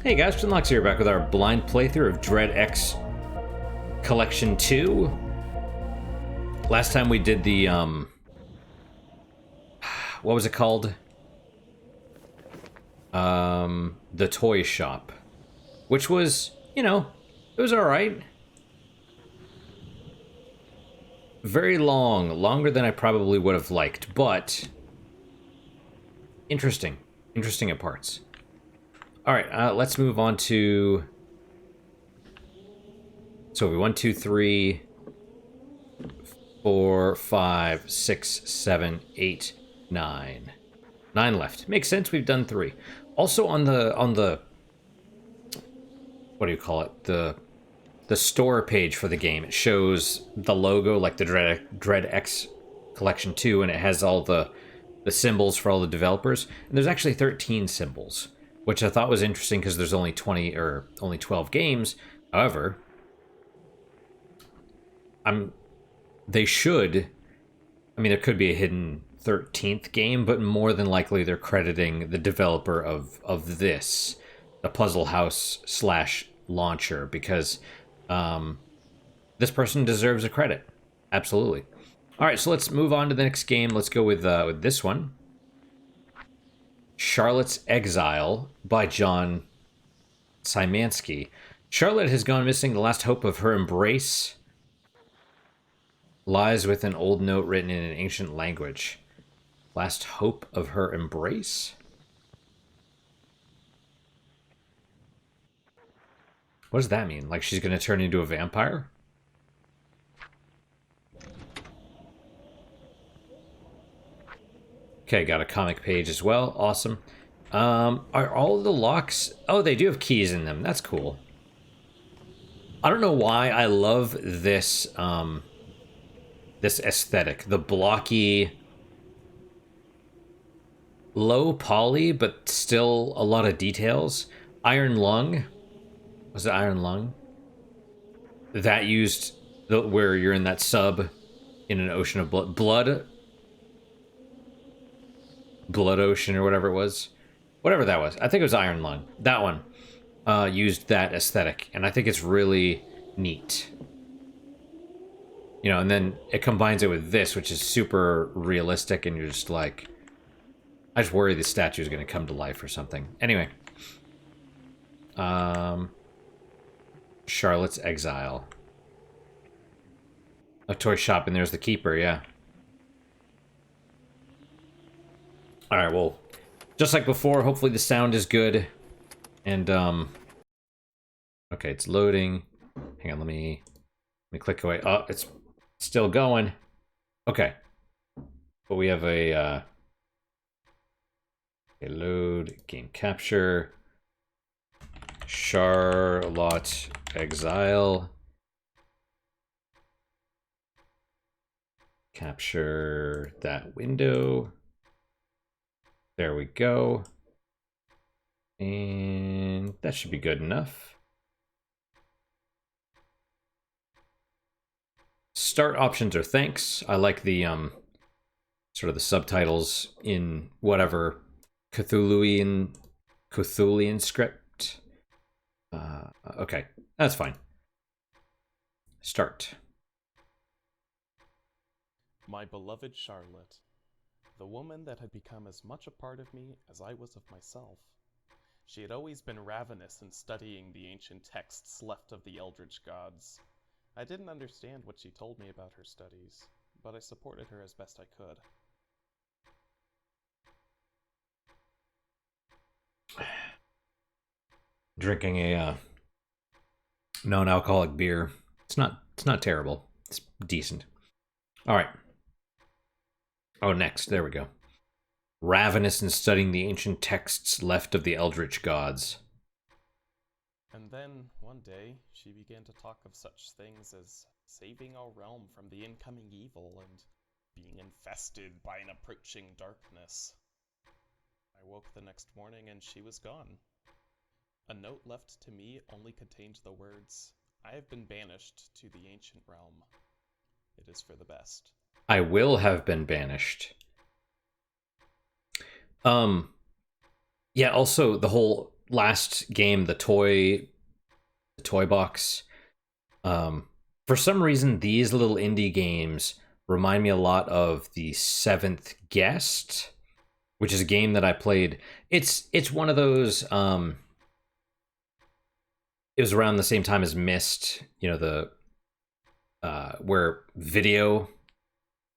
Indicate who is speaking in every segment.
Speaker 1: Hey guys, Szymanski here, back with our blind playthrough of Dread X Collection 2. Last time we did the, what was it called? The toy shop. Which was, you know, it was alright. Very long, longer than I probably would have liked, but interesting. Interesting at parts. Alright, let's move on to... So we 1, 2, 3, 4, 5, 6, 7, 8, 9. 9 left. Makes sense, we've done 3. Also on the what do you call it? The store page for the game, it shows the logo, like the Dread X Collection 2, and it has all the symbols for all the developers. And there's actually 13 symbols, which I thought was interesting because there's only 20 or only 12 games. However, there could be a hidden 13th game, but more than likely they're crediting the developer of this, the Puzzle House / launcher, because this person deserves a credit. Absolutely. All right, so let's move on to the next game. Let's go with this one. Charlotte's Exile by John Szymanski. Charlotte has gone missing. The last hope of her embrace lies with an old note written in an ancient language. Last hope of her embrace? What does that mean? Like she's going to turn into a vampire? Okay, got a comic page as well. Awesome. Are all of the locks... Oh, they do have keys in them. That's cool. I don't know why I love this, this aesthetic. The blocky, low poly, but still a lot of details. Iron Lung. Was it Iron Lung? That used... where you're in that sub in an ocean of blood. Blood Ocean or whatever it was. Whatever that was. I think it was Iron Lung. That one used that aesthetic, and I think it's really neat. You know, and then it combines it with this, which is super realistic, and you're just like... I just worry the statue is going to come to life or something. Anyway. Charlotte's Exile. A toy shop, and there's the keeper, yeah. Alright, well, just like before, hopefully the sound is good. And, okay, it's loading. Hang on, let me click away. Oh, it's still going. Okay. But we have a load, game capture. Charlotte Exile. Capture that window. There we go. And that should be good enough. Start options are thanks. I like the sort of the subtitles in whatever Cthulhuian script. Okay, that's fine. Start.
Speaker 2: My beloved Charlotte, the woman that had become as much a part of me as I was of myself. She had always been ravenous in studying the ancient texts left of the eldritch gods. I didn't understand what she told me about her studies, but I supported her as best I could.
Speaker 1: Drinking a non-alcoholic beer. It's not terrible. It's decent. All right. Oh, next. There we go. Ravenous in studying the ancient texts left of the eldritch gods.
Speaker 2: And then, one day, she began to talk of such things as saving our realm from the incoming evil and being infested by an approaching darkness. I woke the next morning and she was gone. A note left to me only contained the words, "I have been banished to the ancient realm. It is for the best."
Speaker 1: I will have been banished. Yeah, also the whole last game, the toy box. For some reason, these little indie games remind me a lot of the Seventh Guest, which is a game that I played. It's one of those. It was around the same time as Myst. You know, the where video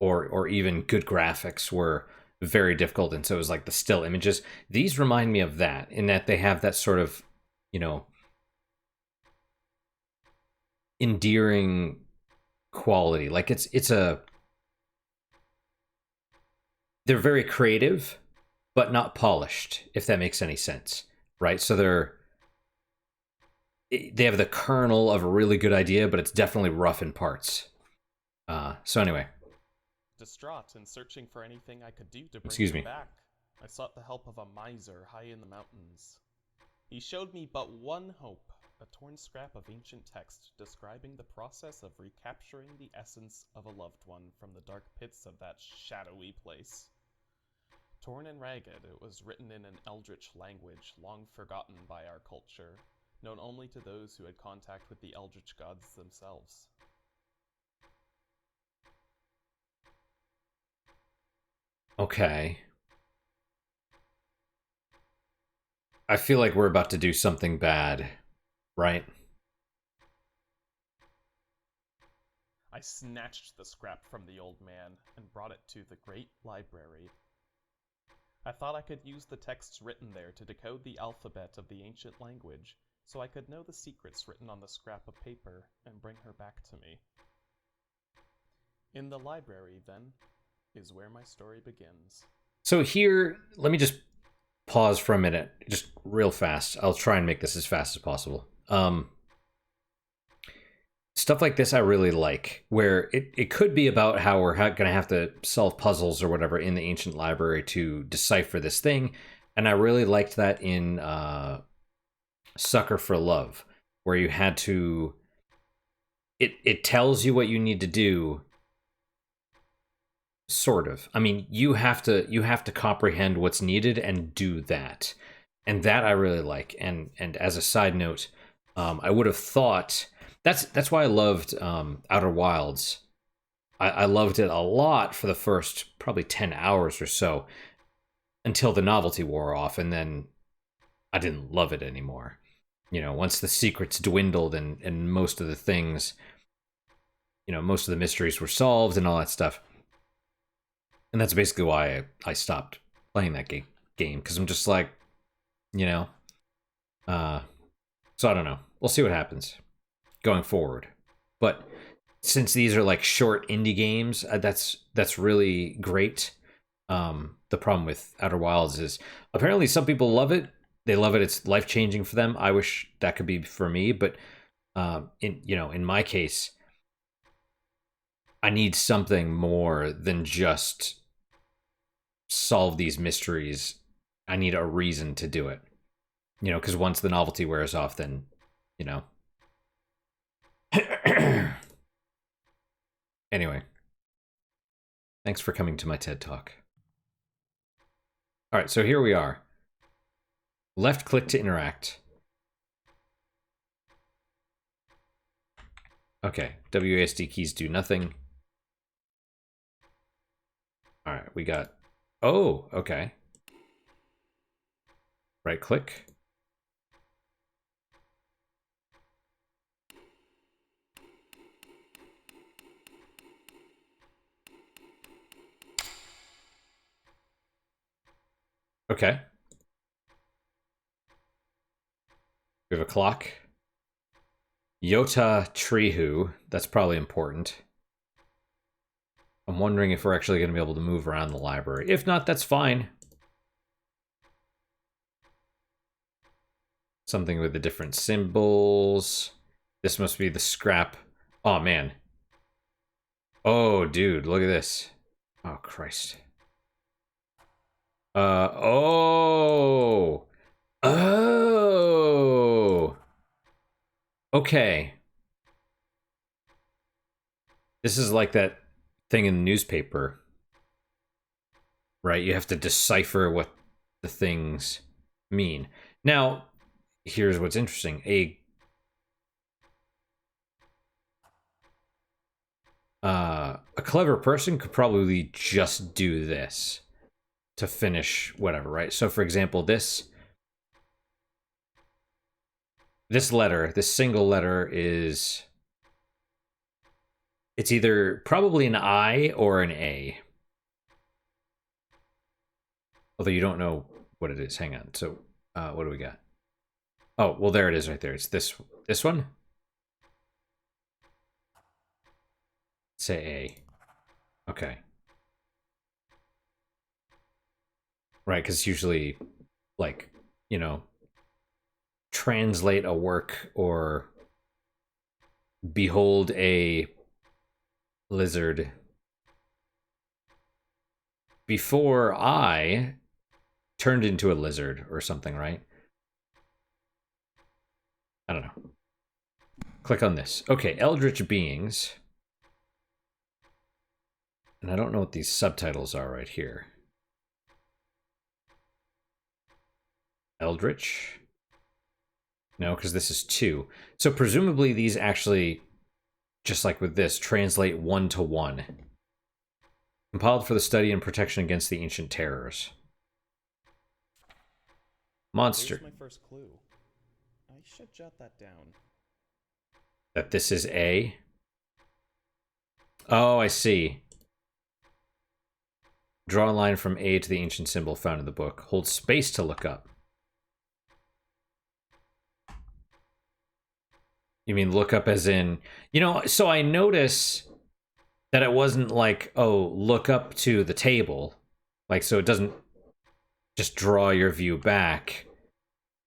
Speaker 1: or even good graphics were very difficult, and so it was like the still images. These remind me of that in that they have that sort of, you know, endearing quality. Like it's a they're very creative, but not polished, if that makes any sense, right? So they have the kernel of a really good idea, but it's definitely rough in parts. So anyway,
Speaker 2: Distraught and searching for anything I could do to bring
Speaker 1: excuse
Speaker 2: him
Speaker 1: me.
Speaker 2: back, I sought the help of a miser high in the mountains. He showed me but one hope, a torn scrap of ancient text describing the process of recapturing the essence of a loved one from the dark pits of that shadowy place. Torn and ragged, it was written in an eldritch language long forgotten by our culture, known only to those who had contact with the eldritch gods themselves.
Speaker 1: Okay. I feel like we're about to do something bad, right?
Speaker 2: I snatched the scrap from the old man and brought it to the great library. I thought I could use the texts written there to decode the alphabet of the ancient language, so I could know the secrets written on the scrap of paper and bring her back to me. In the library, then, is where my story begins.
Speaker 1: So here, let me just pause for a minute, just real fast. I'll try and make this as fast as possible. Stuff like this I really like, where it could be about how we're going to have to solve puzzles or whatever in the ancient library to decipher this thing. And I really liked that in Sucker for Love, where you had to... It tells you what you need to do, sort of. I mean, you have to comprehend what's needed and do that. And that I really like. And as a side note, I would have thought... That's why I loved Outer Wilds. I loved it a lot for the first probably 10 hours or so until the novelty wore off, and then I didn't love it anymore. You know, once the secrets dwindled and most of the things, you know, most of the mysteries were solved and all that stuff. And that's basically why I stopped playing that game, because I'm just like, you know, so I don't know. We'll see what happens going forward. But since these are like short indie games, that's really great. The problem with Outer Wilds is apparently some people love it. They love it. It's life changing for them. I wish that could be for me, but in my case, I need something more than just solve these mysteries. I need a reason to do it. You know, because once the novelty wears off, then, you know. Anyway, thanks for coming to my TED Talk. All right, so here we are. Left click to interact. Okay, WASD keys do nothing. All right, we got... Oh, okay. Right click. Okay. We have a clock. Yota Trihu. That's probably important. I'm wondering if we're actually going to be able to move around the library. If not, that's fine. Something with the different symbols. This must be the scrap. Oh, man. Oh, dude, look at this. Oh, Christ. Oh. Oh. Okay. This is like that thing in the newspaper, right? You have to decipher what the things mean. Now, here's what's interesting. A clever person could probably just do this to finish whatever, right? So for example, this letter, this single letter is, it's either probably an I or an A. Although you don't know what it is. Hang on. So what do we got? Oh, well, there it is right there. It's this one. Say A. Okay. Right, because usually, like, you know, translate a work or behold a lizard. Before I turned into a lizard or something, right? I don't know. Click on this. Okay, Eldritch Beings. And I don't know what these subtitles are right here. Eldritch? No, because this is 2. So presumably these actually, just like with this, translate 1 to 1. Compiled for the study and protection against the ancient terrors. Monster.
Speaker 2: There's my first clue. I should jot that down.
Speaker 1: That this is A? Oh, I see. Draw a line from A to the ancient symbol found in the book. Hold space to look up. You mean look up as in... You know, so I notice that it wasn't like, oh, look up to the table. Like, so it doesn't just draw your view back.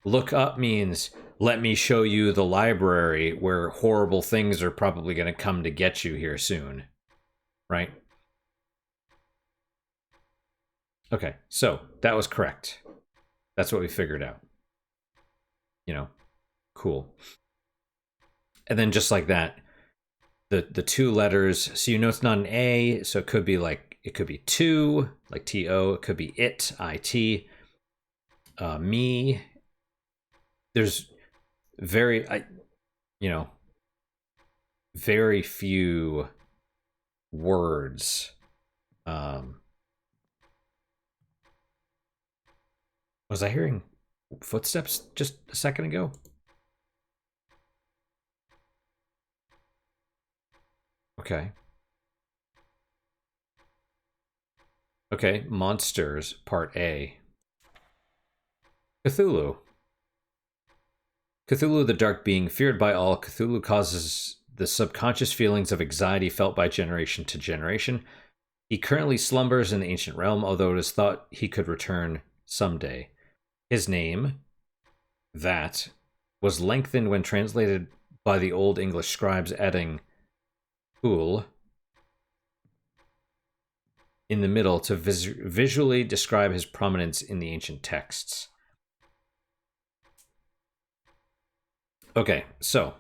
Speaker 1: Look up means, let me show you the library where horrible things are probably going to come to get you here soon. Right? Okay, so that was correct. That's what we figured out. You know, cool. And then just like that, the 2 letters, so you know it's not an A, so it could be like, it could be 2, like T-O, it could be it, I-T, me. There's very, very few words. Was I hearing footsteps just a second ago? Okay. Okay, Monsters, Part A. Cthulhu. Cthulhu, the dark being feared by all. Cthulhu causes the subconscious feelings of anxiety felt by generation to generation. He currently slumbers in the ancient realm, although it is thought he could return someday. His name, that, was lengthened when translated by the Old English scribes, adding Hool in the middle to visually describe his prominence in the ancient texts. Okay, so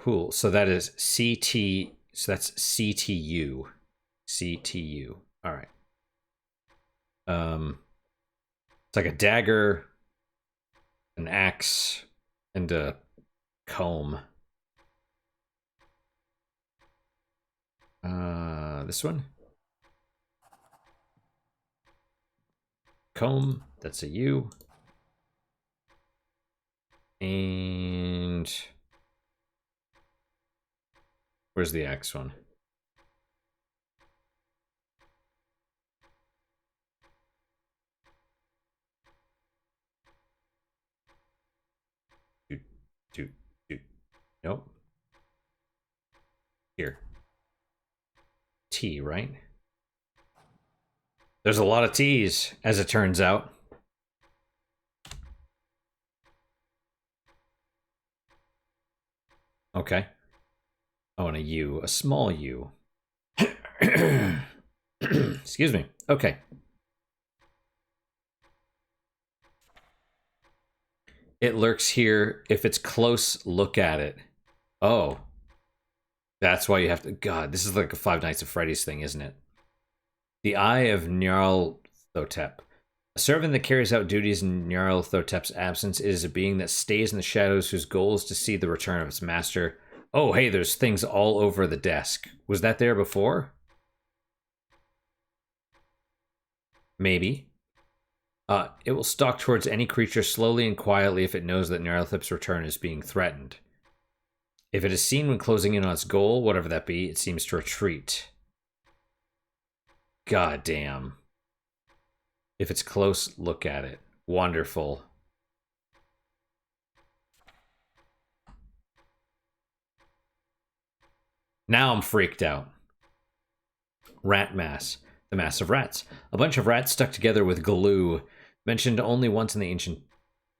Speaker 1: Hool, so that is CT, so that's CTU. CTU. All right. It's like a dagger, an axe, and a comb. This one. Comb, that's a U. And where's the axe one? Nope. Here. T, right? There's a lot of T's, as it turns out. Okay. Oh, and a U. A small U. Excuse me. Okay. It lurks here. If it's close, look at it. Oh. That's why you have to... God, this is like a Five Nights at Freddy's thing, isn't it? The Eye of Nyarlathotep. A servant that carries out duties in Nyarlathotep's absence is a being that stays in the shadows whose goal is to see the return of its master. Oh, hey, there's things all over the desk. Was that there before? Maybe. It will stalk towards any creature slowly and quietly if it knows that Nyarlathotep's return is being threatened. If it is seen when closing in on its goal, whatever that be, it seems to retreat. God damn. If it's close, look at it. Wonderful. Now I'm freaked out. Rat mass. The mass of rats. A bunch of rats stuck together with glue. Mentioned only once in the ancient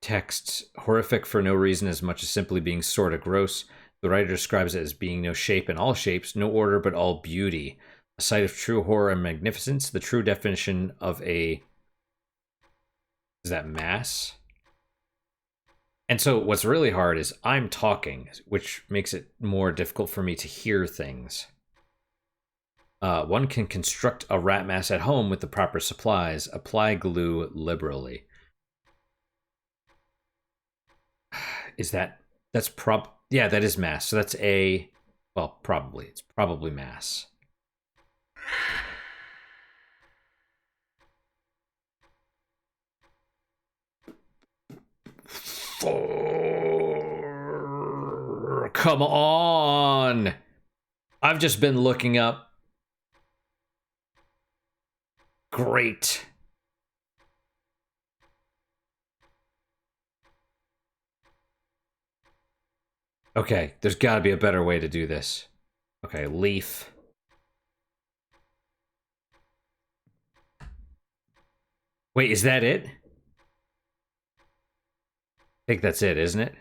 Speaker 1: texts. Horrific for no reason as much as simply being sorta gross. The writer describes it as being no shape in all shapes, no order but all beauty. A sight of true horror and magnificence. The true definition of a... Is that mass? And so what's really hard is I'm talking, which makes it more difficult for me to hear things. One can construct a rat mass at home with the proper supplies. Apply glue liberally. Is that... That's yeah, that is mass. So that's a... Well, probably. It's probably mass. Come on! I've just been looking up. Great. Okay, there's gotta be a better way to do this. Okay, leaf. Wait, is that it? I think that's it, isn't it?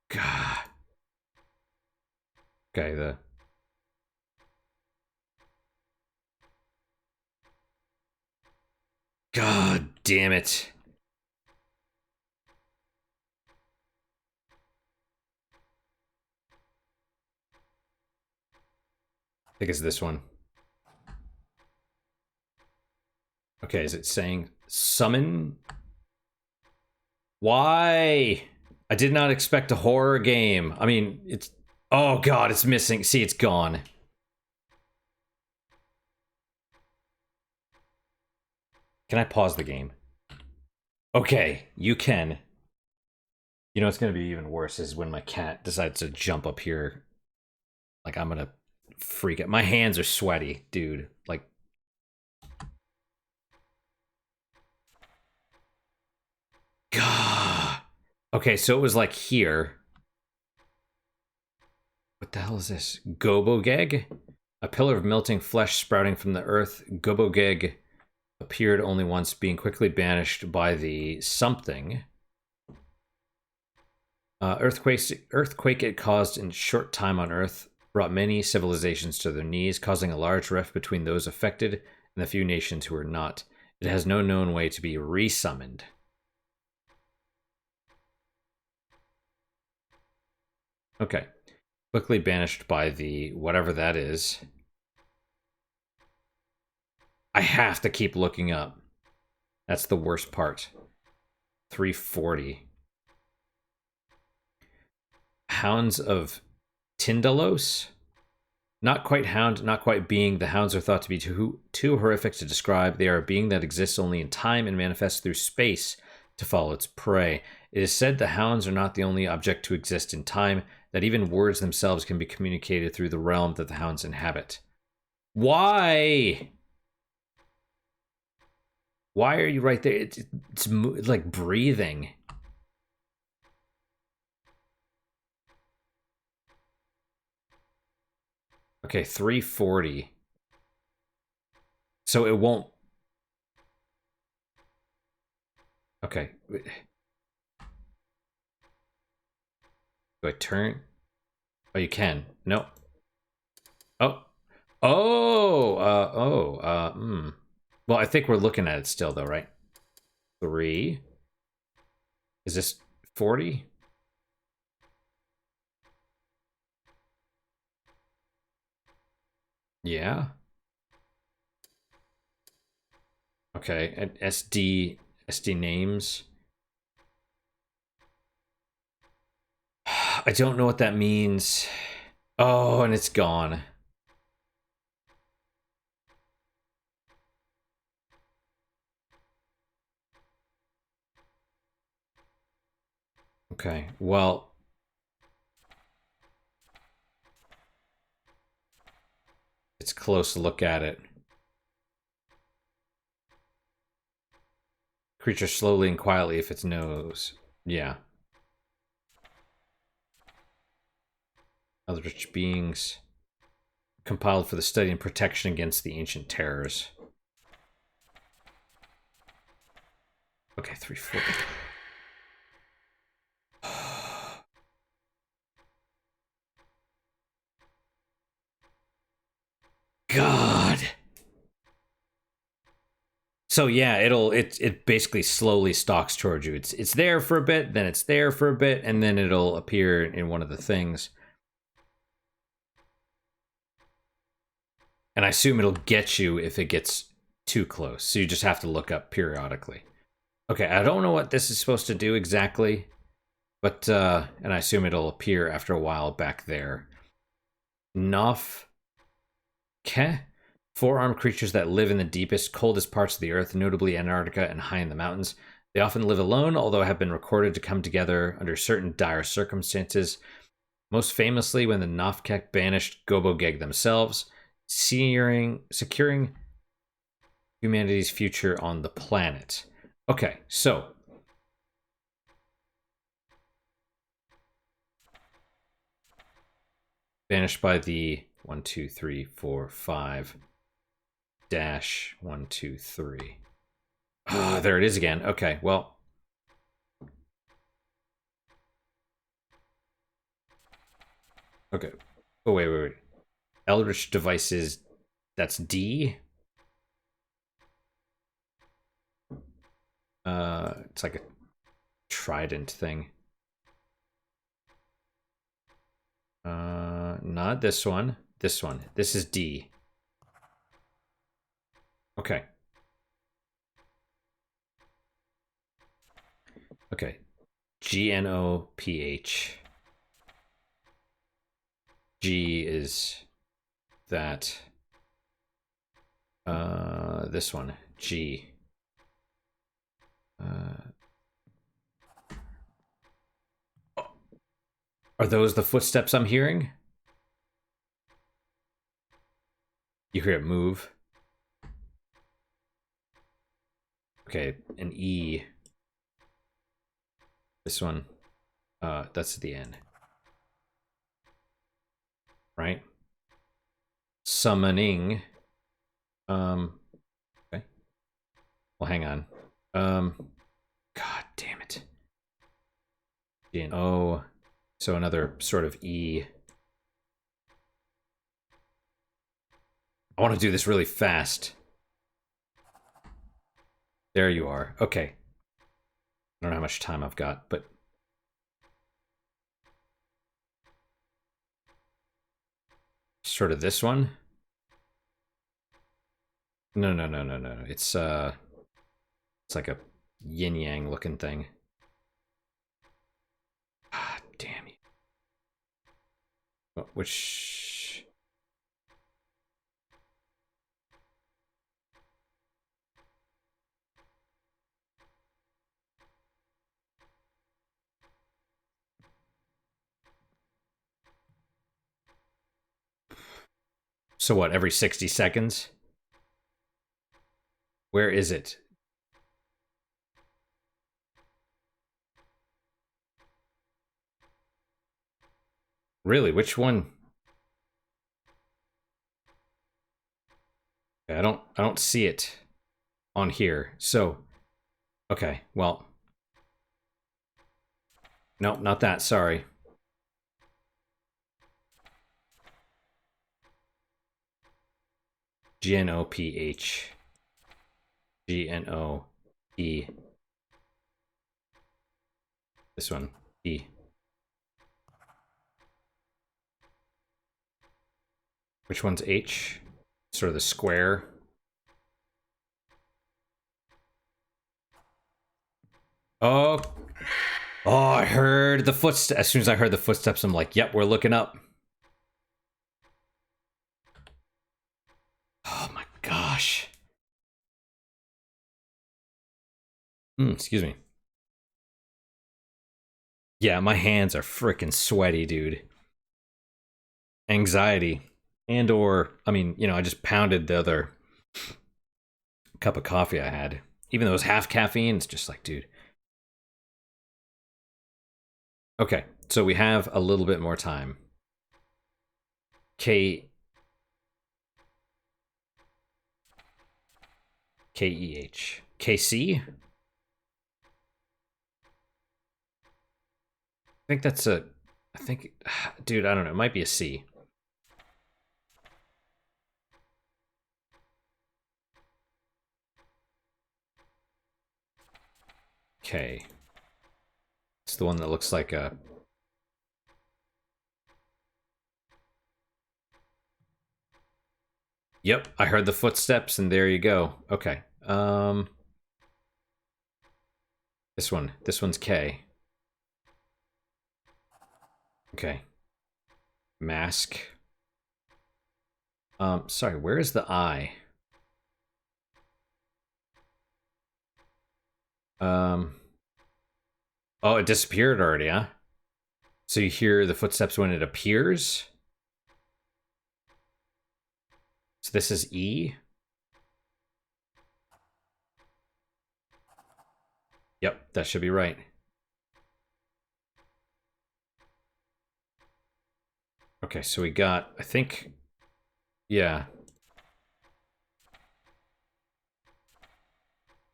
Speaker 1: God. Okay, God damn it. I think it's this one. Okay, is it saying summon? Why? I did not expect a horror game. I mean, it's... Oh god, it's missing. See, it's gone. Can I pause the game? Okay, you can. You know what's gonna be even worse is when my cat decides to jump up here. Like, I'm gonna freak out. My hands are sweaty, dude. Like... God. Okay, so it was like here. What the hell is this? Gobogeg? A pillar of melting flesh sprouting from the earth. Gobogeg appeared only once, being quickly banished by the something. Earthquake it caused in short time on Earth brought many civilizations to their knees, causing a large rift between those affected and the few nations who were not. It has no known way to be resummoned. Okay. Quickly banished by the whatever that is. I have to keep looking up. That's the worst part. 340. Hounds of Tindalos? Not quite hound, not quite being. The hounds are thought to be too horrific to describe. They are a being that exists only in time and manifests through space to follow its prey. It is said the hounds are not the only object to exist in time, that even words themselves can be communicated through the realm that the hounds inhabit. Why? Why are you right there? It's like breathing. Okay, 340. So it won't... Okay. Do I turn? Oh, you can. No. Oh. Oh! Well, I think we're looking at it still, though, right? 3. Is this 40? Yeah. Okay, and SD names. I don't know what that means. Oh, and it's gone. Okay, well, it's a close look at it. Creature slowly and quietly if its nose. Yeah. Eldritch beings compiled for the study and protection against the ancient terrors. Okay, 340. God. So yeah, it basically slowly stalks towards you. It's there for a bit, then it's there for a bit, and then it'll appear in one of the things. And I assume it'll get you if it gets too close. So you just have to look up periodically. Okay, I don't know what this is supposed to do exactly, but and I assume it'll appear after a while back there. Nof Ke? 4-armed creatures that live in the deepest, coldest parts of the earth, notably Antarctica and high in the mountains. They often live alone, although have been recorded to come together under certain dire circumstances. Most famously, when the Nofkek banished Gobogeg themselves, securing humanity's future on the planet. Okay, so banished by the 1, 2, 3, 4, 5 dash 1, 2, 3. Ah, there it is again. Okay, well. Okay. Oh, wait. Eldritch devices, that's D. It's like a trident thing. Not this one. This one. This is D. Okay. Okay. GNOPH. G is that. This one. G. Are those the footsteps I'm hearing? You hear it move. Okay, an E. This one. That's the end. Right? Summoning. Okay. Well, hang on. God damn it. G and O. So another sort of E. I want to do this really fast. There you are. Okay. I don't know how much time I've got, but sort of this one. No. It's like a yin yang looking thing. Ah, damn you. Which? So what, every 60 seconds? Where is it? Really, which one? I don't see it on here. So, okay, well. No, not that, sorry. GNOPH. G-N-O-E. This one, E. Which one's H? Sort of the square. Oh. Oh, I heard the footsteps. As soon as I heard the footsteps, I'm like, yep, we're looking up. Oh my gosh. Excuse me. Yeah, my hands are freaking sweaty, dude. Anxiety. And or, I mean, you know, I just pounded the other cup of coffee I had. Even though it was half caffeine, it's just like, dude. Okay, so we have a little bit more time. K-E-H. K-C? I think that's a... I think... Dude, I don't know. It might be a C. K. It's the one that looks like a... Yep, I heard the footsteps, and there you go. Okay. This one. This one's K. Okay. Mask. Sorry, where is the I? Oh, it disappeared already, huh? So you hear the footsteps when it appears? So this is E? Yep, that should be right. Okay, so we got, I think, yeah.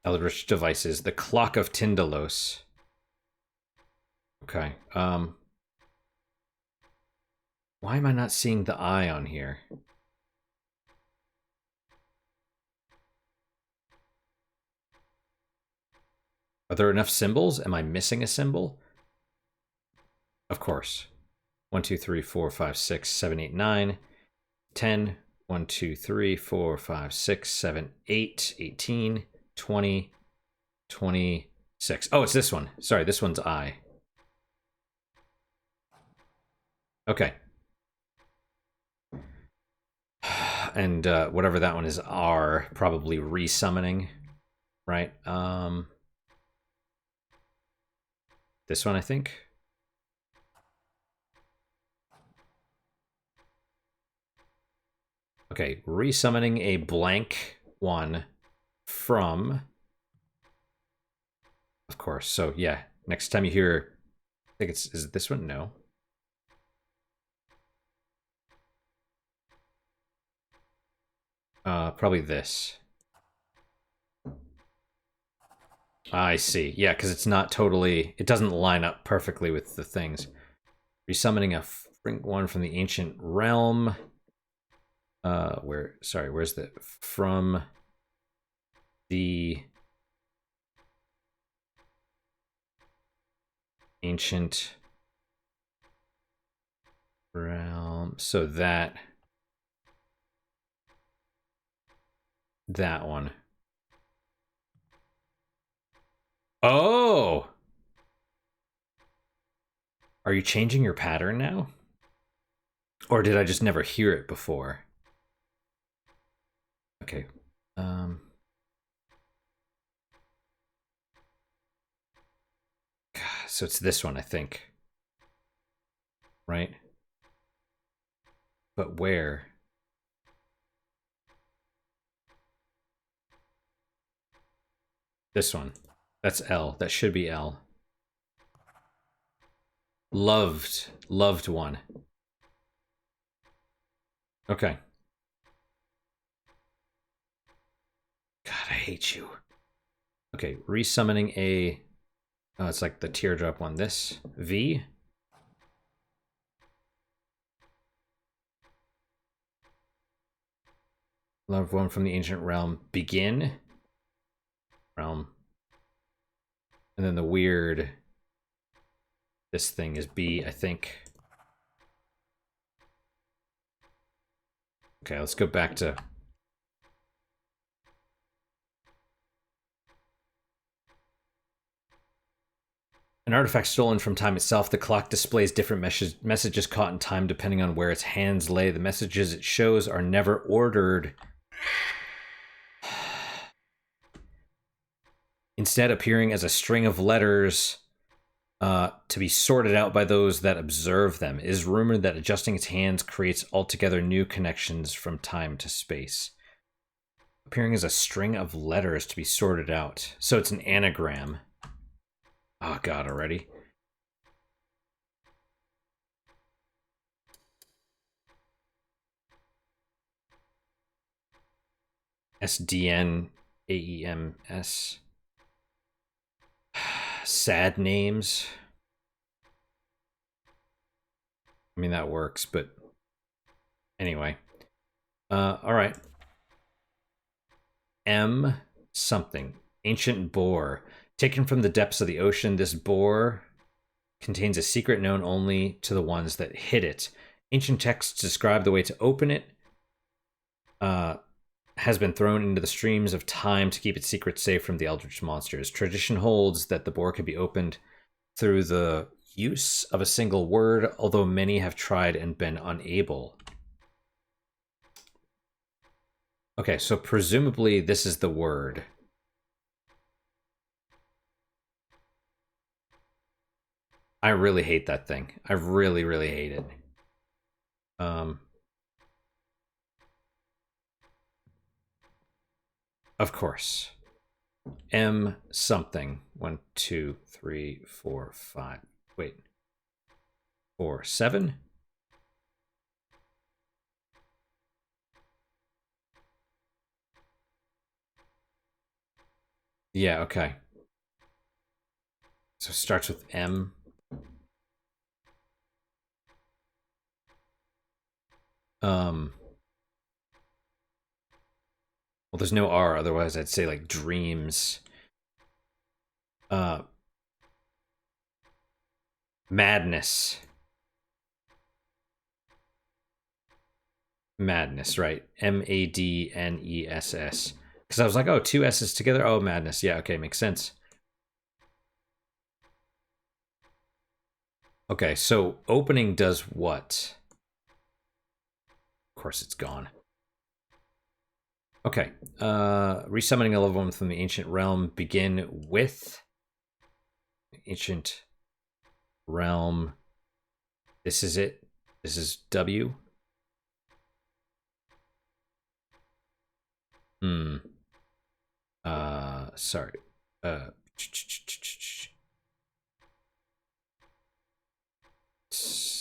Speaker 1: Eldritch devices, the Clock of Tyndalos. Okay, why am I not seeing the I on here? Are there enough symbols? Am I missing a symbol? Of course. 1, 2, 3, 4, 5, 6, 7, 8, 9, 10. 1, 2, 3, 4, 5, 6, 7, 8, 18, 20, 26. Oh, it's this one. Sorry, this one's I. Okay. And whatever that one is, R, probably resummoning, right? This one, I think. Okay, resummoning a blank one from... Of course, so yeah, next time you hear... I think it's... Is it this one? No. Probably this. I see. Yeah, because it's not totally... It doesn't line up perfectly with the things. Resummoning a one from the ancient realm. Sorry, where's the... From the... Ancient realm. So that one. Oh! Are you changing your pattern now? Or did I just never hear it before? Okay. So it's this one, I think. Right? But where? This one. That's L. That should be L. Loved. Loved one. Okay. God, I hate you. Okay, resummoning a... Oh, it's like the teardrop one. This. V. Loved one from the ancient realm. Begin. realm. And then the weird, this thing is B, I think. Okay, let's go back to... An artifact stolen from time itself, the clock displays different messages caught in time depending on where its hands lay. The messages it shows are never ordered. Instead, appearing as a string of letters to be sorted out by those that observe them. It is rumored that adjusting its hands creates altogether new connections from time to space. Appearing as a string of letters to be sorted out. So it's an anagram. Oh god, already? SDN AEMS. Sad names. I mean, that works, but anyway. All right. M something. Ancient boar. Taken from the depths of the ocean, this boar contains a secret known only to the ones that hid it. Ancient texts describe the way to open it. Has been thrown into the streams of time to keep its secret safe from the eldritch monsters. Tradition holds that the boar can be opened through the use of a single word, although many have tried and been unable. Okay, so presumably this is the word. I really hate that thing. I really, really hate it. Of course. M something. 1, 2, 3, 4, 5. Wait. 4, 7? Yeah, okay. So it starts with M. Well, there's no R, otherwise I'd say like dreams. Madness. Madness, right? Madness. Because I was like, oh, 2 S's together. Oh, madness. Yeah, okay, makes sense. Okay, so opening does what? Of course, it's gone. Okay, resummoning a loved one from the ancient realm. Begin with ancient realm. This is it. This is W. Sorry.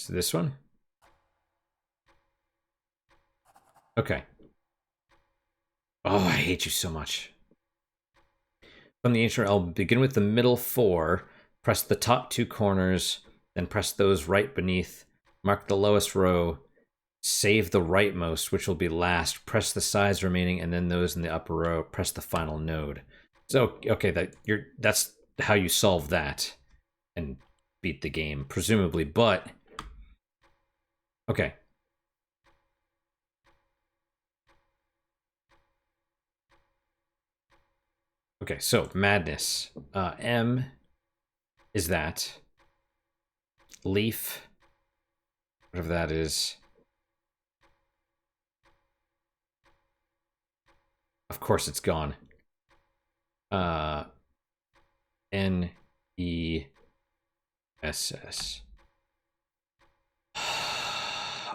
Speaker 1: This one? Okay. Oh, I hate you so much. From the ancient realm, begin with the middle 4. Press the top 2 corners, then press those right beneath. Mark the lowest row. Save the rightmost, which will be last. Press the sides remaining, and then those in the upper row. Press the final node. So, okay, that's how you solve that and beat the game, presumably. But okay. Okay, so madness. M is that. Leaf, whatever that is. Of course it's gone. N-E-S-S.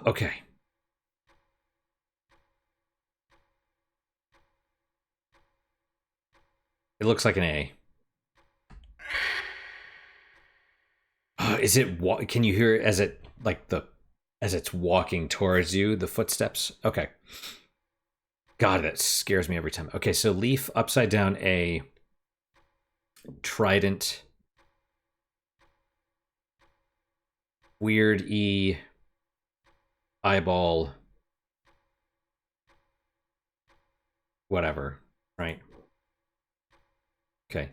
Speaker 1: Okay. It looks like an A. Is it? Can you hear it as it as it's walking towards you? The footsteps. Okay. God, that scares me every time. Okay, so leaf upside down A. Trident. Weird E. Eyeball. Whatever. Right. Okay.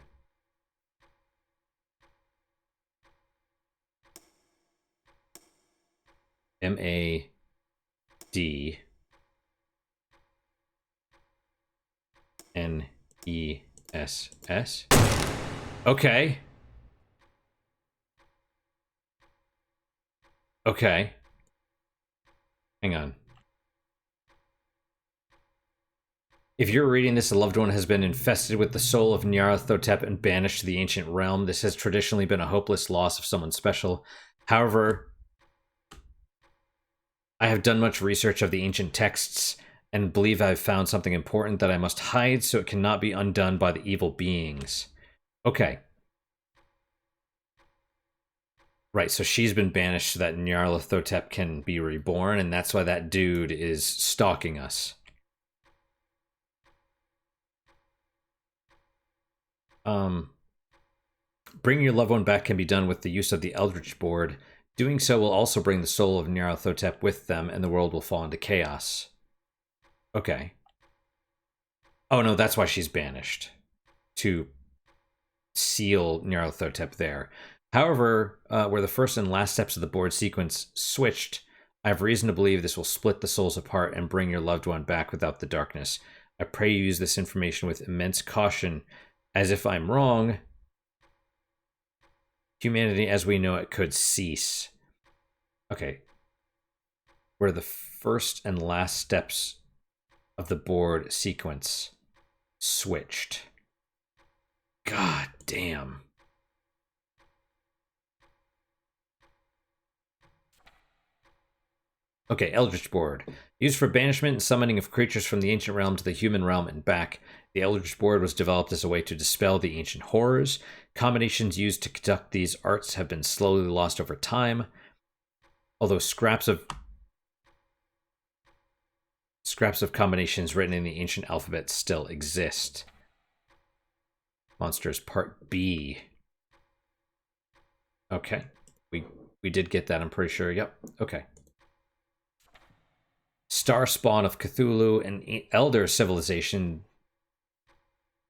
Speaker 1: MADNESS. Okay. Okay. Hang on. If you're reading this, a loved one has been infested with the soul of Nyarlathotep and banished to the ancient realm. This has traditionally been a hopeless loss of someone special. However, I have done much research of the ancient texts and believe I've found something important that I must hide so it cannot be undone by the evil beings. Okay. Right, so she's been banished so that Nyarlathotep can be reborn, and that's why that dude is stalking us. Bringing your loved one back can be done with the use of the Eldritch Board. Doing so will also bring the soul of Nyarlathotep with them, and the world will fall into chaos. Okay. Oh no, that's why she's banished. To seal Nyarlathotep there. However, where the first and last steps of the board sequence switched, I have reason to believe this will split the souls apart and bring your loved one back without the darkness. I pray you use this information with immense caution, as if I'm wrong, humanity as we know it could cease. Okay. Where the first and last steps of the board sequence switched. God damn. Okay, Eldritch Board. Used for banishment and summoning of creatures from the ancient realm to the human realm and back. The Eldritch Board was developed as a way to dispel the ancient horrors. Combinations used to conduct these arts have been slowly lost over time, although scraps of combinations written in the ancient alphabet still exist. Monsters Part B. Okay. We did get that, I'm pretty sure. Yep. Okay. Star spawn of Cthulhu, an elder civilization.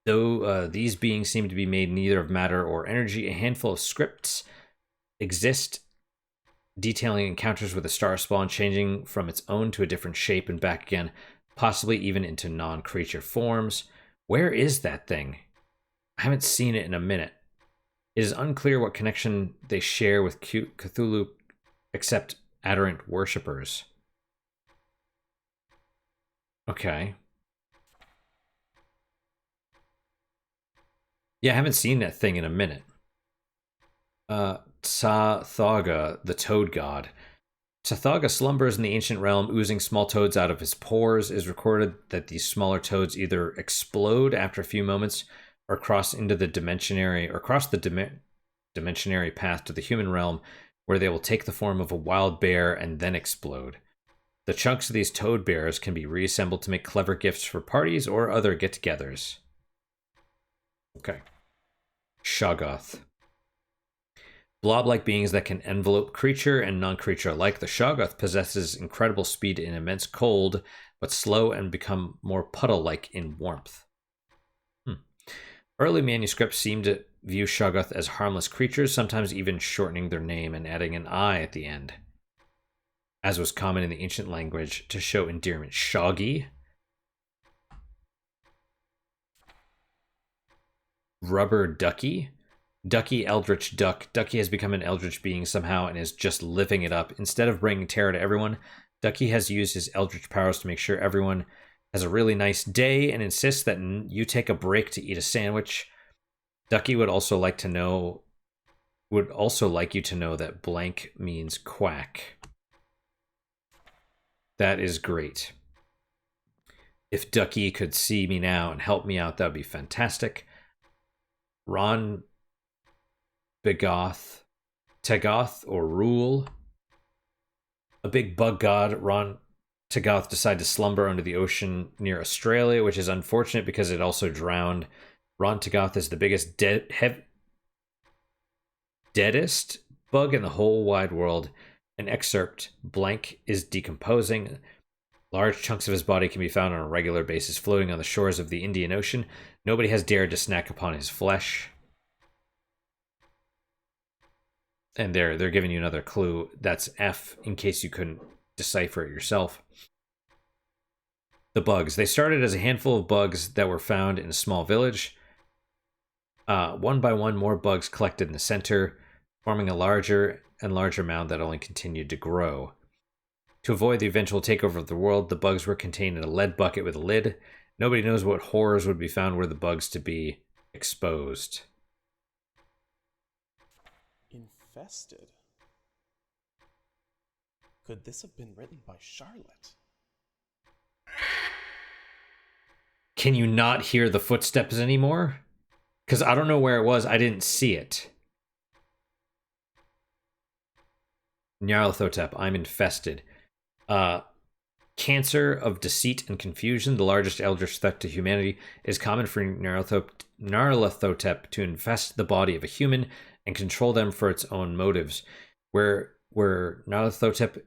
Speaker 1: Though these beings seem to be made neither of matter or energy, a handful of scripts exist detailing encounters with a star spawn changing from its own to a different shape and back again, possibly even into non-creature forms. Where is that thing? I haven't seen it in a minute. It is unclear what connection they share with Cthulhu except adherent worshippers. Okay. Yeah, I haven't seen that thing in a minute. Tsathoga, the toad god. Tsathoga slumbers in the ancient realm, oozing small toads out of his pores. It is recorded that these smaller toads either explode after a few moments or cross into the dimensionary path to the human realm, where they will take the form of a wild bear and then explode. The chunks of these toad bears can be reassembled to make clever gifts for parties or other get-togethers. Okay. Shoggoth. Blob-like beings that can envelope creature and non-creature alike. The Shoggoth possesses incredible speed in immense cold, but slow and become more puddle-like in warmth. Early manuscripts seem to view Shoggoth as harmless creatures, sometimes even shortening their name and adding an I at the end, as was common in the ancient language to show endearment. Shoggy. Rubber Ducky. Ducky, Eldritch Duck. Ducky has become an Eldritch being somehow and is just living it up. Instead of bringing terror to everyone, Ducky has used his Eldritch powers to make sure everyone has a really nice day and insists that you take a break to eat a sandwich. Ducky would also like you to know that blank means quack. That is great. If Ducky could see me now and help me out, that would be fantastic. Ron Begoth, Tegoth, or Rule. A big bug god, Ron Tegoth decided to slumber under the ocean near Australia, which is unfortunate because it also drowned. Ron Tegoth is the biggest deadest bug in the whole wide world. An excerpt, blank is decomposing. Large chunks of his body can be found on a regular basis floating on the shores of the Indian Ocean. Nobody has dared to snack upon his flesh. And they're giving you another clue. That's F, in case you couldn't decipher it yourself. The bugs. They started as a handful of bugs that were found in a small village. One by one, more bugs collected in the center, forming a larger and larger mound that only continued to grow. To avoid the eventual takeover of the world, the bugs were contained in a lead bucket with a lid. Nobody knows what horrors would be found were the bugs to be exposed.
Speaker 2: Infested? Could this have been written by Charlotte?
Speaker 1: Can you not hear the footsteps anymore? Because I don't know where it was. I didn't see it. Nyarlathotep, I'm infested. Cancer of deceit and confusion, the largest eldritch threat to humanity, is common for Nyarlathotep to infest the body of a human and control them for its own motives. Where Nyarlathotep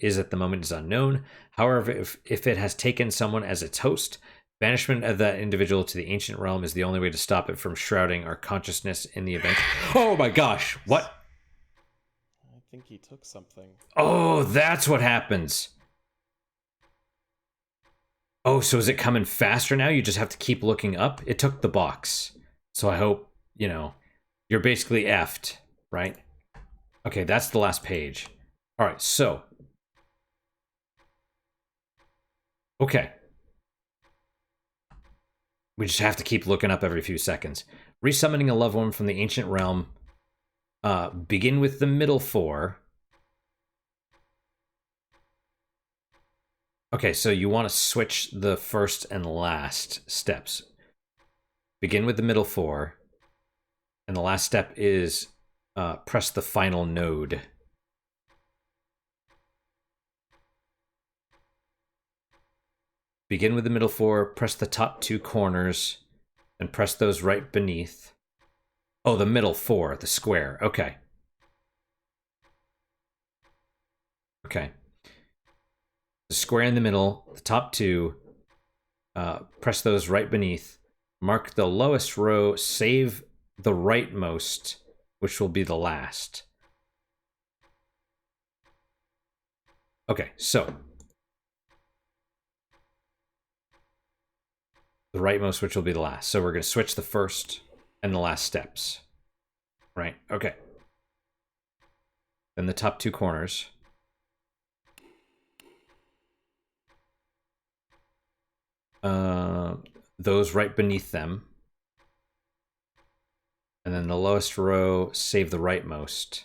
Speaker 1: is at the moment is unknown. However, if it has taken someone as its host, banishment of that individual to the ancient realm is the only way to stop it from shrouding our consciousness in the event. Oh my gosh, what?
Speaker 2: I think he took something.
Speaker 1: Oh, that's what happens. Oh, so is it coming faster now? You just have to keep looking up? It took the box. So I hope, you're basically effed, right? Okay, that's the last page. All right, so. Okay. We just have to keep looking up every few seconds. Resummoning a loved one from the ancient realm. Begin with the middle four. Okay, so you want to switch the first and last steps. Begin with the middle four. And the last step is press the final node. Begin with the middle four, press the top two corners, and press those right beneath. Oh, the middle four, the square. Okay. Okay. The square in the middle, the top two, press those right beneath. Mark the lowest row, save the rightmost, which will be the last. Okay, so. The rightmost, which will be the last. So we're going to switch the first and the last steps. Right? Okay. Then the top two corners. Those right beneath them. And then the lowest row, save the rightmost.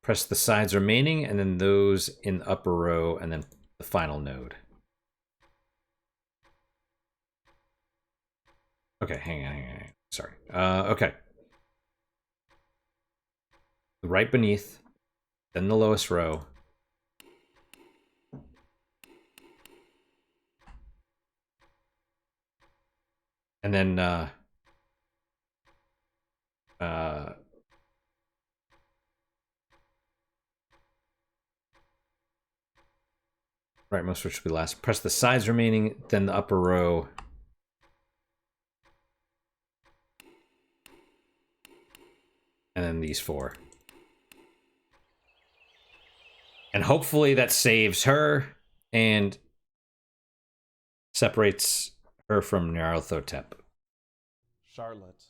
Speaker 1: Press the sides remaining, and then those in the upper row, and then the final node. Okay, hang on. Sorry. Okay. The right beneath, then the lowest row. And then, rightmost, which will be last. Press the sides remaining, then the upper row. And then these four. And hopefully that saves her and separates her from Nyarlathotep.
Speaker 2: Charlotte,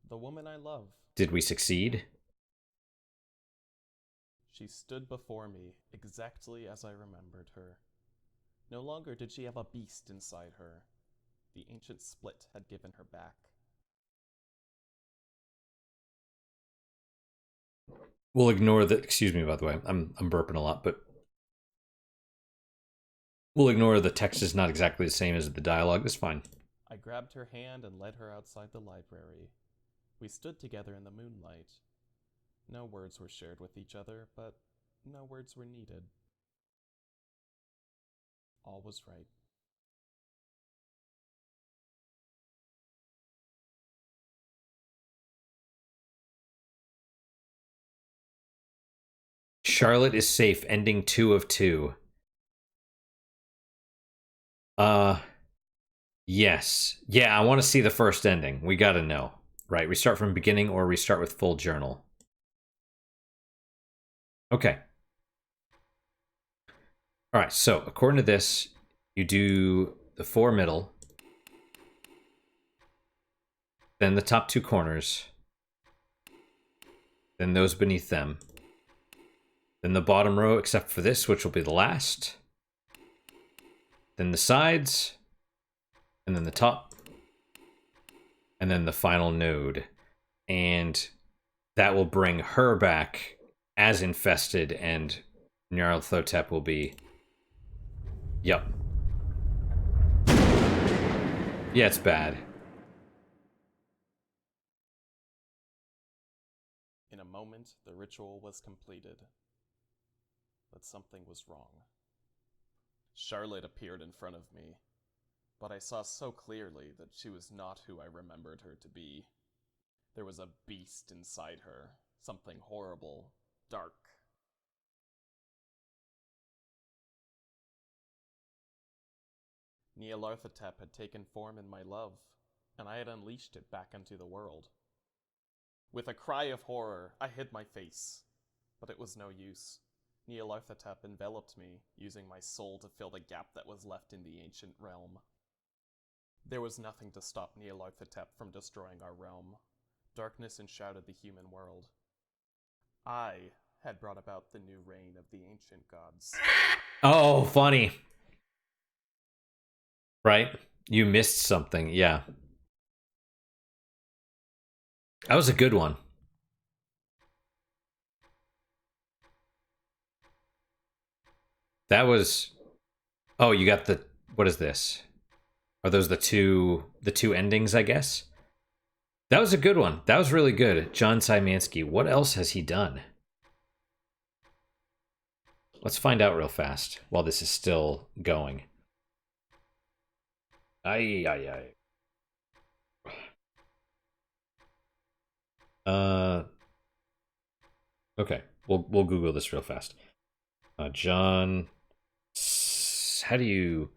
Speaker 2: the woman I love.
Speaker 1: Did we succeed?
Speaker 2: She stood before me exactly as I remembered her. No longer did she have a beast inside her. The ancient split had given her back.
Speaker 1: We'll ignore the. Excuse me, by the way. I'm burping a lot, but we'll ignore the text is not exactly the same as the dialogue. That's fine.
Speaker 2: I grabbed her hand and led her outside the library. We stood together in the moonlight. No words were shared with each other, but no words were needed. All was right.
Speaker 1: Charlotte is safe, ending 2 of 2. Yes. Yeah, I want to see the first ending. We got to know. Right, we start from beginning or we start with full journal. Okay. All right, so according to this, you do the 4 middle, then the top 2 corners, then those beneath them, then the bottom row except for this, which will be the last, then the sides, and then the top, and then the final node. And that will bring her back as infested, and Nyarlathotep will be... Yep. Yeah, it's bad.
Speaker 2: In a moment, the ritual was completed. But something was wrong. Charlotte appeared in front of me, but I saw so clearly that she was not who I remembered her to be. There was a beast inside her, something horrible, dark. Nyarlathotep had taken form in my love, and I had unleashed it back into the world. With a cry of horror, I hid my face, but it was no use. Nyarlathotep enveloped me, using my soul to fill the gap that was left in the ancient realm. There was nothing to stop Nyarlathotep from destroying our realm. Darkness enshrouded the human world. I had brought about the new reign of the ancient gods.
Speaker 1: Oh, funny. Right? You missed something, yeah. That was a good one. That was... Oh, you got the... What is this? Are those the two endings, I guess? That was a good one. That was really good. John Szymanski. What else has he done? Let's find out real fast while this is still going. Ay, ay, ay. Okay. We'll Google this real fast. John... How do you...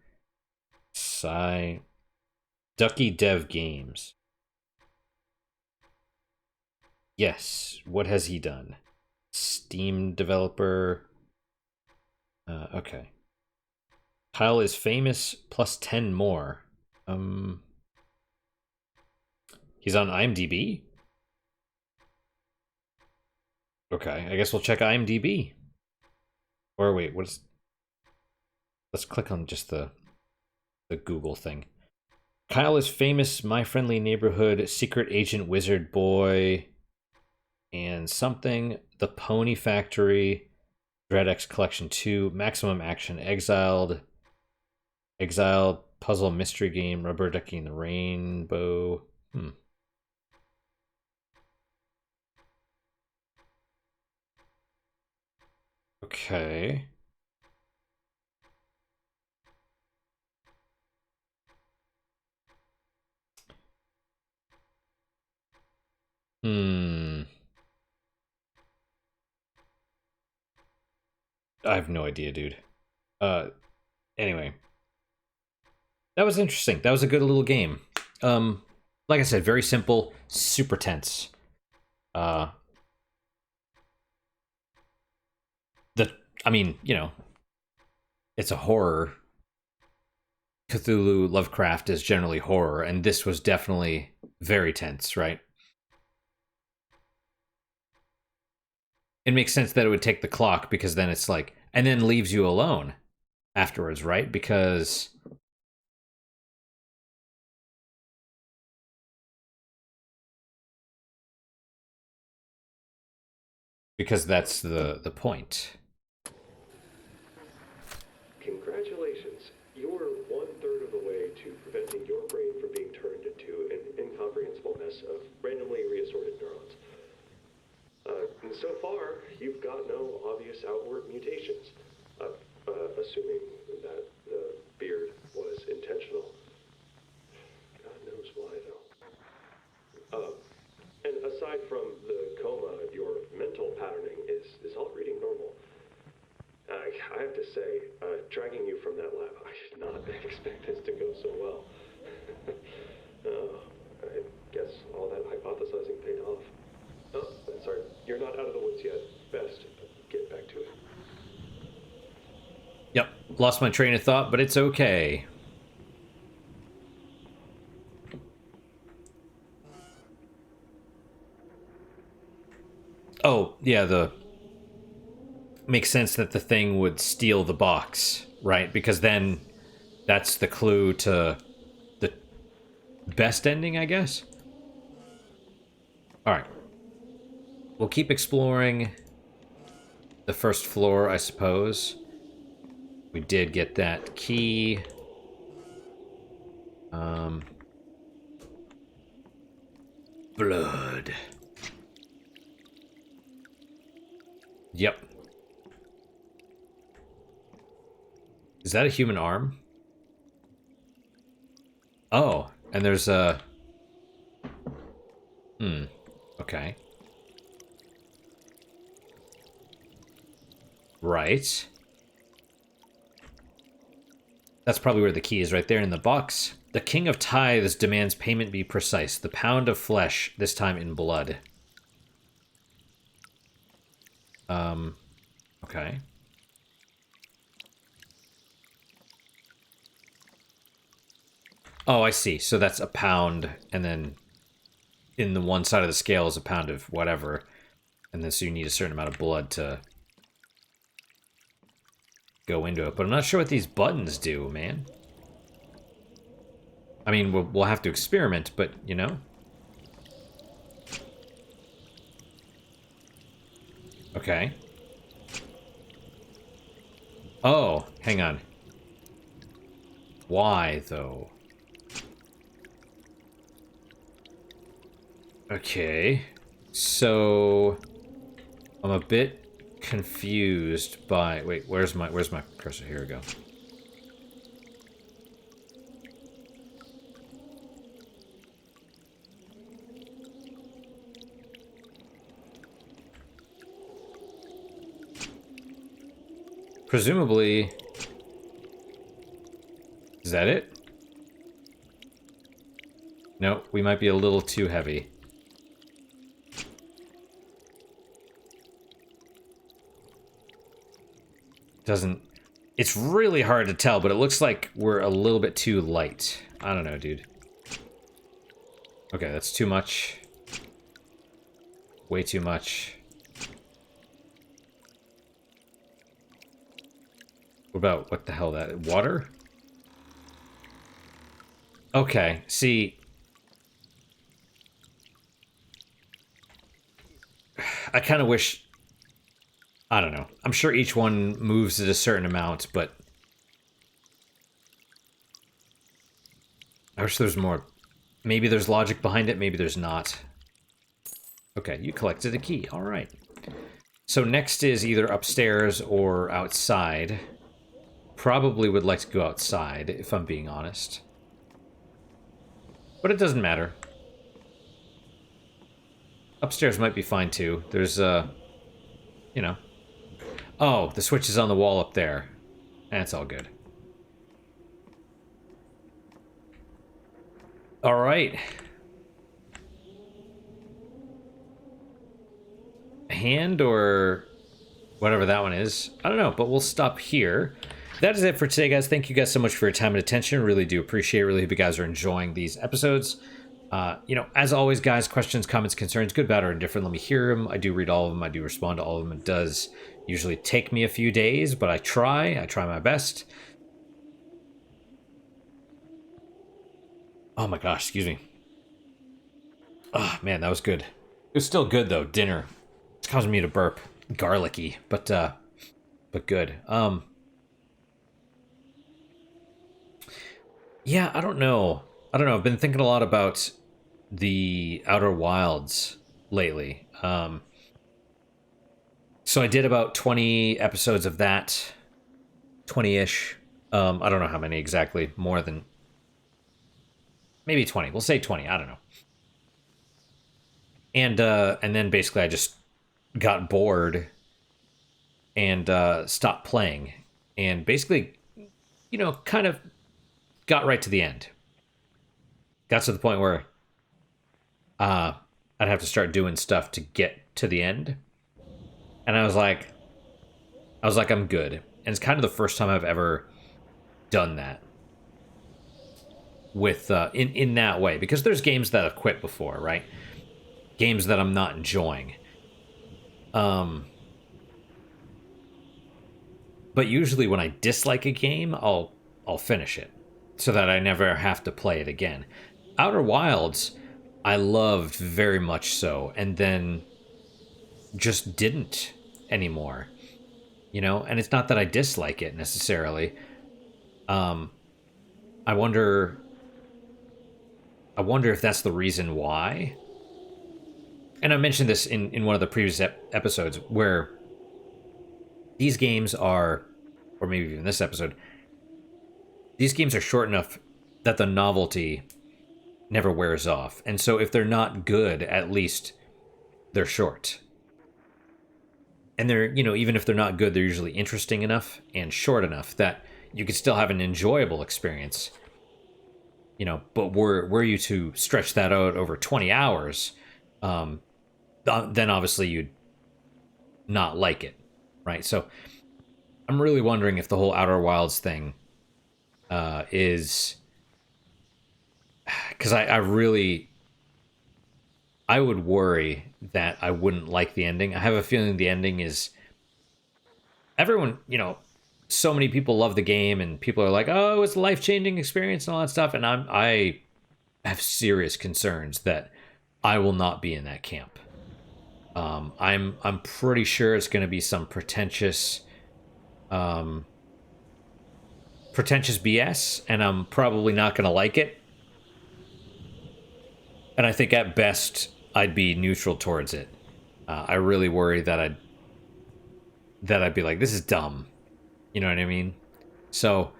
Speaker 1: Ducky Dev Games. Yes. What has he done? Steam developer. Okay. Kyle is famous plus 10 more. He's on IMDb? Okay, I guess we'll check IMDb. Or wait, what is... Let's click on just the Google thing. Kyle is famous, My Friendly Neighborhood, Secret Agent Wizard Boy, and something, The Pony Factory, Dread X Collection 2, Maximum Action, Exiled, Puzzle Mystery Game, Rubber Ducky in the Rainbow. Okay. I have no idea, dude. Anyway. That was interesting. That was a good little game. Like I said, very simple, super tense. I mean, you know, it's a horror. Cthulhu Lovecraft is generally horror, and this was definitely very tense, right? It makes sense that it would take the clock because then it's like, and then leaves you alone afterwards, right? Because that's the point.
Speaker 3: Congratulations. You're one-third of the way to preventing your brain from being turned into an incomprehensible mess of randomly reassorted neurons. And so far, you've got no obvious outward mutations, assuming that the beard was intentional. God knows why, though. And aside from the coma, your mental patterning is all reading normal. I have to say, dragging you from that lab, I did not expect this to go so well. Oh, I guess all that hypothesizing paid off. Oh, sorry, you're not out of the woods yet. Best get back to it.
Speaker 1: Yep, lost my train of thought, but it's okay. Oh, yeah, makes sense that the thing would steal the box, right? Because then that's the clue to the best ending, I guess. All right. We'll keep exploring the first floor, I suppose. We did get that key. Blood. Yep. Is that a human arm? Oh, and there's a... Okay. Right. That's probably where the key is, right there in the box. The king of tithes demands payment be precise. The pound of flesh, this time in blood. Okay. Oh, I see. So that's a pound, and then in the one side of the scale is a pound of whatever. And then so you need a certain amount of blood to go into it. But I'm not sure what these buttons do, man. I mean, we'll have to experiment, but, you know. Okay. Oh, hang on. Why, though? Okay. So... I'm a bit confused by... Wait, where's my cursor? Here we go. Presumably... Is that it? No, we might be a little too heavy. Doesn't... It's really hard to tell, but it looks like we're a little bit too light. I don't know, dude. Okay, that's too much. Way too much. What about, what the hell, that water? Okay, see... I kind of wish... I don't know. I'm sure each one moves at a certain amount, but... I wish there's more... Maybe there's logic behind it, maybe there's not. Okay, you collected a key. Alright. So next is either upstairs or outside. Probably would like to go outside, if I'm being honest. But it doesn't matter. Upstairs might be fine, too. There's, you know. Oh, the switch is on the wall up there. That's all good. Alright. Hand or whatever that one is. I don't know, but we'll stop here. That is it for today, guys. Thank you guys so much for your time and attention. Really do appreciate it. Really hope you guys are enjoying these episodes. You know, as always, guys, questions, comments, concerns, good, bad, or indifferent, let me hear them. I do read all of them. I do respond to all of them. It does usually take me a few days, but I try. I try my best. Oh my gosh, excuse me. Oh, man, that was good. It was still good, though. Dinner. It's causing me to burp. Garlicky, but good. Yeah, I don't know. I've been thinking a lot about the Outer Wilds lately. So I did about 20 episodes of that. 20-ish. I don't know how many exactly. More than... Maybe 20. We'll say 20. I don't know. And then basically I just got bored and stopped playing. And basically, you know, kind of got right to the end. got to the point where I'd have to start doing stuff to get to the end. And I was like, I'm good. And it's kind of the first time I've ever done that with in that way, because there's games that I've quit before, right? Games that I'm not enjoying. But usually when I dislike a game, I'll finish it so that I never have to play it again. Outer Wilds, I loved very much so, and then just didn't anymore. You know, and it's not that I dislike it necessarily. I wonder if that's the reason why. And I mentioned this in one of the previous episodes, where these games are, or maybe even this episode, these games are short enough that the novelty never wears off. And so if they're not good, at least they're short. And they're, you know, even if they're not good, they're usually interesting enough and short enough that you can still have an enjoyable experience. You know, but were you to stretch that out over 20 hours, then obviously you'd not like it, right? So I'm really wondering if the whole Outer Wilds thing is... Because I would worry that I wouldn't like the ending. I have a feeling the ending is... Everyone, you know, so many people love the game, and people are like, oh, it's a life-changing experience and all that stuff, and I have serious concerns that I will not be in that camp. I'm pretty sure it's going to be some pretentious BS, and I'm probably not going to like it. And I think at best I'd be neutral towards it. I really worry that I'd be like, this is dumb. You know what I mean? So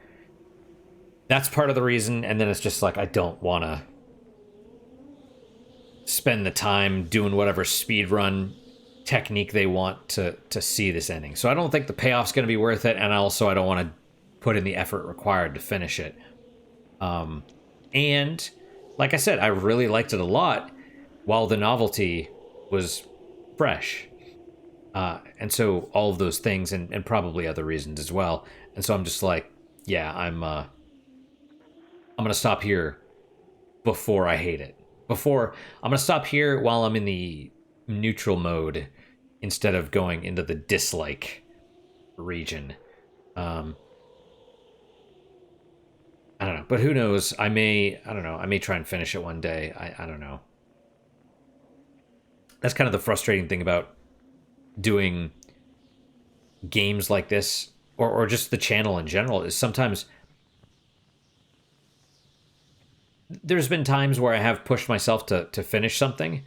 Speaker 1: that's part of the reason. And then it's just like, I don't want to spend the time doing whatever speedrun technique they want to see this ending. So I don't think the payoff's going to be worth it. And also I don't want to put in the effort required to finish it. And like I said, I really liked it a lot while the novelty was fresh. And so all of those things, and probably other reasons as well. And so I'm just like, yeah, I'm going to stop here before I hate it. I'm going to stop here while I'm in the neutral mode instead of going into the dislike region. I don't know, but who knows? I may try and finish it one day. I don't know. That's kind of the frustrating thing about doing games like this, or just the channel in general, is sometimes there's been times where I have pushed myself to finish something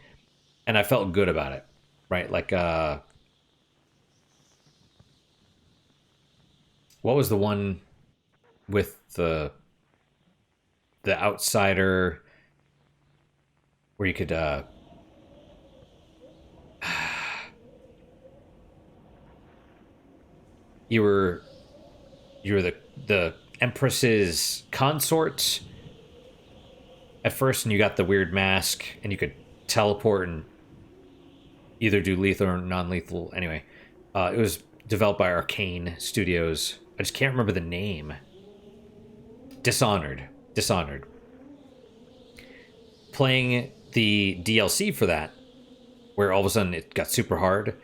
Speaker 1: and I felt good about it, right? Like what was the one with the outsider where you could you were the Empress's consort at first, and you got the weird mask, and you could teleport and either do lethal or non-lethal. Anyway, it was developed by Arcane Studios. I just can't remember the name. Dishonored. Playing the DLC for that, where all of a sudden it got super hard.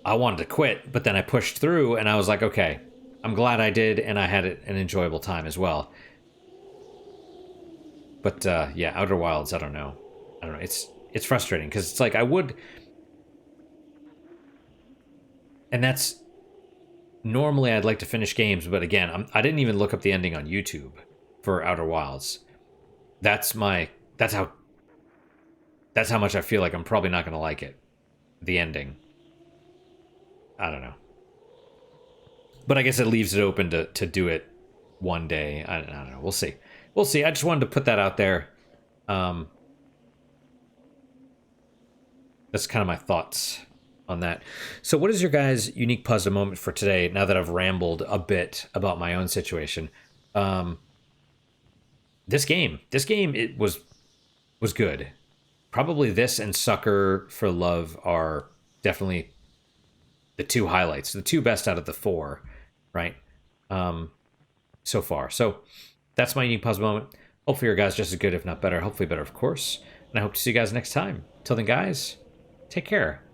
Speaker 1: I wanted to quit, but then I pushed through, and I was like, okay, I'm glad I did, and I had an enjoyable time as well. But yeah, Outer Wilds, I don't know. It's frustrating, because it's like I would... And that's... Normally I'd like to finish games, but again, I didn't even look up the ending on YouTube for Outer Wilds. That's how much I feel like I'm probably not going to like it. The ending. I don't know. But I guess it leaves it open to do it one day. I don't know. We'll see. I just wanted to put that out there. That's kind of my thoughts on that. So what is your guys' unique positive moment for today, now that I've rambled a bit about my own situation? This game, it was was good. Probably this and Sucker for Love are definitely the two highlights, the two best out of the four, right? So far. So that's my unique puzzle moment. Hopefully your guys just as good, if not better. Hopefully better, of course. And I hope to see you guys next time. Till then, guys, take care.